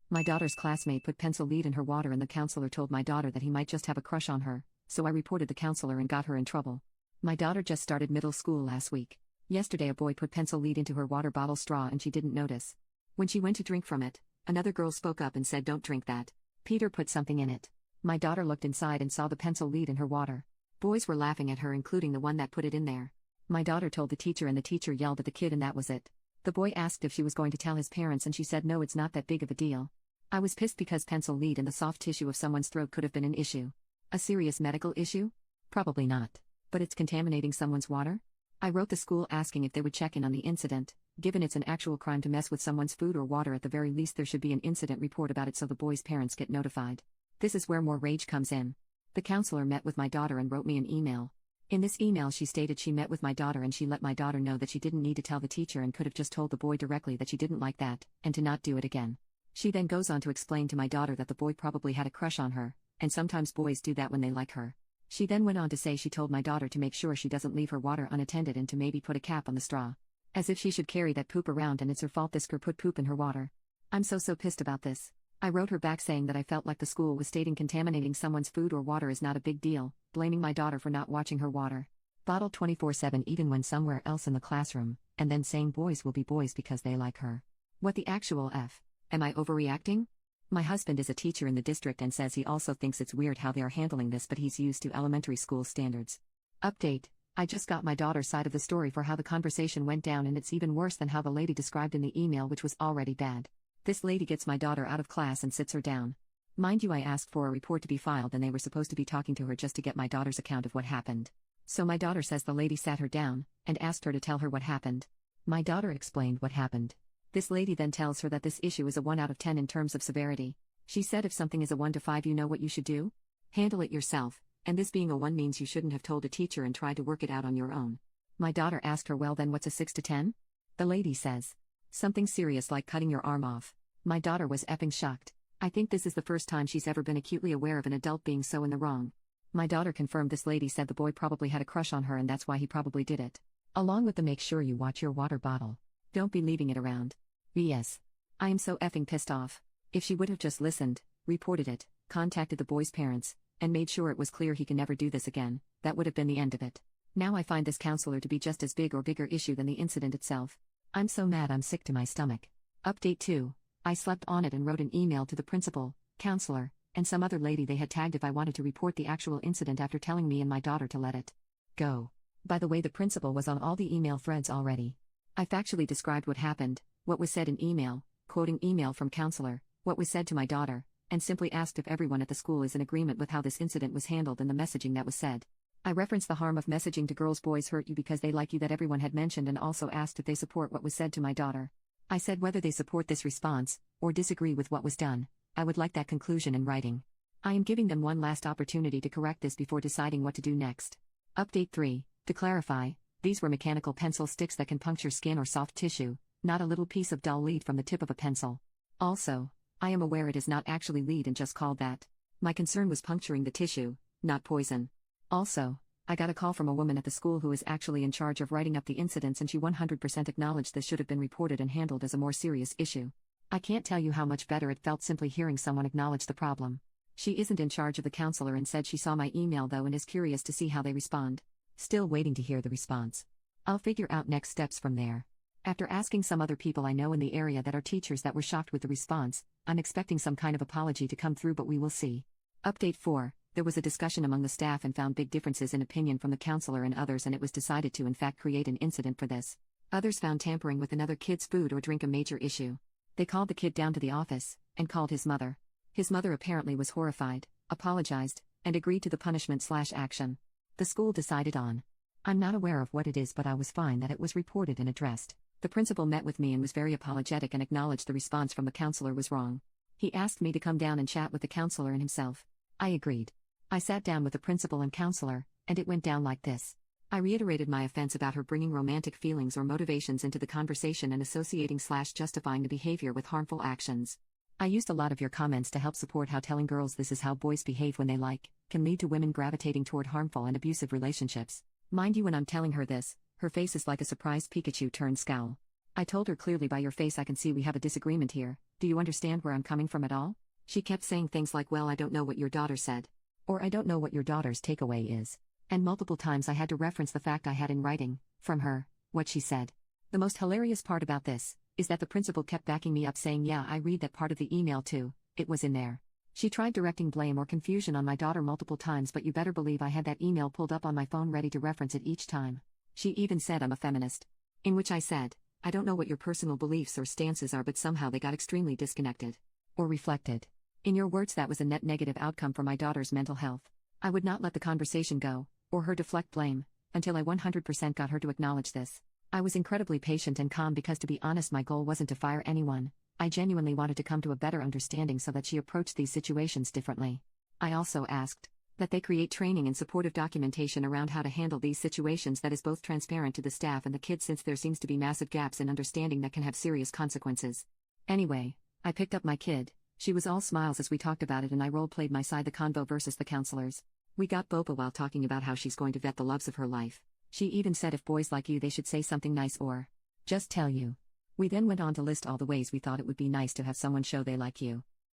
My daughter's classmate put pencil lead in her water and the counselor told my daughter that he might just have a crush on her, so I reported the counselor and got her in trouble. My daughter just started middle school last week. Yesterday a boy put pencil lead into her water bottle straw and she didn't notice. When she went to drink from it, another girl spoke up and said don't drink that. Peter put something in it. My daughter looked inside and saw the pencil lead in her water. Boys were laughing at her, including the one that put it in there. My daughter told the teacher and the teacher yelled at the kid and that was it. The boy asked if she was going to tell his parents and she said no, it's not that big of a deal. I was pissed because pencil lead in the soft tissue of someone's throat could have been an issue. A serious medical issue? Probably not. But it's contaminating someone's water? I wrote the school asking if they would check in on the incident. Given it's an actual crime to mess with someone's food or water, at the very least there should be an incident report about it so the boy's parents get notified. This is where more rage comes in. The counselor met with my daughter and wrote me an email. In this email she stated she met with my daughter and she let my daughter know that she didn't need to tell the teacher and could have just told the boy directly that she didn't like that, and to not do it again. She then goes on to explain to my daughter that the boy probably had a crush on her, and sometimes boys do that when they like her. She then went on to say she told my daughter to make sure she doesn't leave her water unattended and to maybe put a cap on the straw. As if she should carry that poop around and it's her fault this girl put poop in her water. I'm so pissed about this. I wrote her back saying that I felt like the school was stating contaminating someone's food or water is not a big deal, blaming my daughter for not watching her water bottle 24/7 even when somewhere else in the classroom, and then saying boys will be boys because they like her. What the actual F? Am I overreacting? My husband is a teacher in the district and says he also thinks it's weird how they are handling this, but he's used to elementary school standards. Update: I just got my daughter's side of the story for how the conversation went down, and it's even worse than how the lady described in the email, which was already bad. This lady gets my daughter out of class and sits her down. Mind you, I asked for a report to be filed and they were supposed to be talking to her just to get my daughter's account of what happened. So my daughter says the lady sat her down and asked her to tell her what happened. My daughter explained what happened. This lady then tells her that this issue is a 1 out of 10 in terms of severity. She said if something is a 1 to 5, you know what you should do? Handle it yourself, and this being a 1 means you shouldn't have told a teacher and tried to work it out on your own. My daughter asked her, well then what's a 6 to 10? The lady says, something serious like cutting your arm off. My daughter was effing shocked. I think this is the first time she's ever been acutely aware of an adult being so in the wrong. My daughter confirmed this lady said the boy probably had a crush on her and that's why he probably did it. Along with the make sure you watch your water bottle. Don't be leaving it around. BS. I am so effing pissed off. If she would have just listened, reported it, contacted the boy's parents, and made sure it was clear he can never do this again, that would have been the end of it. Now I find this counselor to be just as big or bigger issue than the incident itself. I'm so mad I'm sick to my stomach. Update 2. I slept on it and wrote an email to the principal, counselor, and some other lady they had tagged if I wanted to report the actual incident after telling me and my daughter to let it go. By the way, the principal was on all the email threads already. I factually described what happened, what was said in email, quoting email from counselor, what was said to my daughter, and simply asked if everyone at the school is in agreement with how this incident was handled and the messaging that was said. I referenced the harm of messaging to girls boys hurt you because they like you that everyone had mentioned and also asked if they support what was said to my daughter. I said whether they support this response, or disagree with what was done, I would like that conclusion in writing. I am giving them one last opportunity to correct this before deciding what to do next. Update 3. To clarify, these were mechanical pencil sticks that can puncture skin or soft tissue, not a little piece of dull lead from the tip of a pencil. Also, I am aware it is not actually lead and just called that. My concern was puncturing the tissue, not poison. Also, I got a call from a woman at the school who is actually in charge of writing up the incidents and she 100% acknowledged this should have been reported and handled as a more serious issue. I can't tell you how much better it felt simply hearing someone acknowledge the problem. She isn't in charge of the counselor and said she saw my email though and is curious to see how they respond. Still waiting to hear the response. I'll figure out next steps from there. After asking some other people I know in the area that are teachers that were shocked with the response, I'm expecting some kind of apology to come through, but we will see. Update 4. There was a discussion among the staff and found big differences in opinion from the counselor and others, and it was decided to in fact create an incident for this. Others found tampering with another kid's food or drink a major issue. They called the kid down to the office, and called his mother. His mother apparently was horrified, apologized, and agreed to the punishment/action. The school decided on. I'm not aware of what it is, but I was fine that it was reported and addressed. The principal met with me and was very apologetic and acknowledged the response from the counselor was wrong. He asked me to come down and chat with the counselor and himself. I agreed. I sat down with the principal and counselor, and it went down like this. I reiterated my offense about her bringing romantic feelings or motivations into the conversation and associating/justifying the behavior with harmful actions. I used a lot of your comments to help support how telling girls this is how boys behave when they like, can lead to women gravitating toward harmful and abusive relationships. Mind you, when I'm telling her this, her face is like a surprised Pikachu turned scowl. I told her clearly, by your face I can see we have a disagreement here. Do you understand where I'm coming from at all? She kept saying things like, well, I don't know what your daughter said. Or I don't know what your daughter's takeaway is. And multiple times I had to reference the fact I had in writing, from her, what she said. The most hilarious part about this is that the principal kept backing me up, saying, yeah, I read that part of the email too, it was in there. She tried directing blame or confusion on my daughter multiple times, but you better believe I had that email pulled up on my phone ready to reference it each time. She even said I'm a feminist. In which I said, I don't know what your personal beliefs or stances are, but somehow they got extremely disconnected. Or reflected. In your words, that was a net negative outcome for my daughter's mental health. I would not let the conversation go, or her deflect blame, until I 100% got her to acknowledge this. I was incredibly patient and calm because, to be honest, my goal wasn't to fire anyone. I genuinely wanted to come to a better understanding so that she approached these situations differently. I also asked that they create training and supportive documentation around how to handle these situations that is both transparent to the staff and the kids, since there seems to be massive gaps in understanding that can have serious consequences. Anyway, I picked up my kid. She was all smiles as we talked about it, and I role-played my side, the convo versus the counselors. We got boba while talking about how she's going to vet the loves of her life. She even said if boys like you, they should say something nice or just tell you. We then went on to list all the ways we thought it would be nice to have someone show they like you.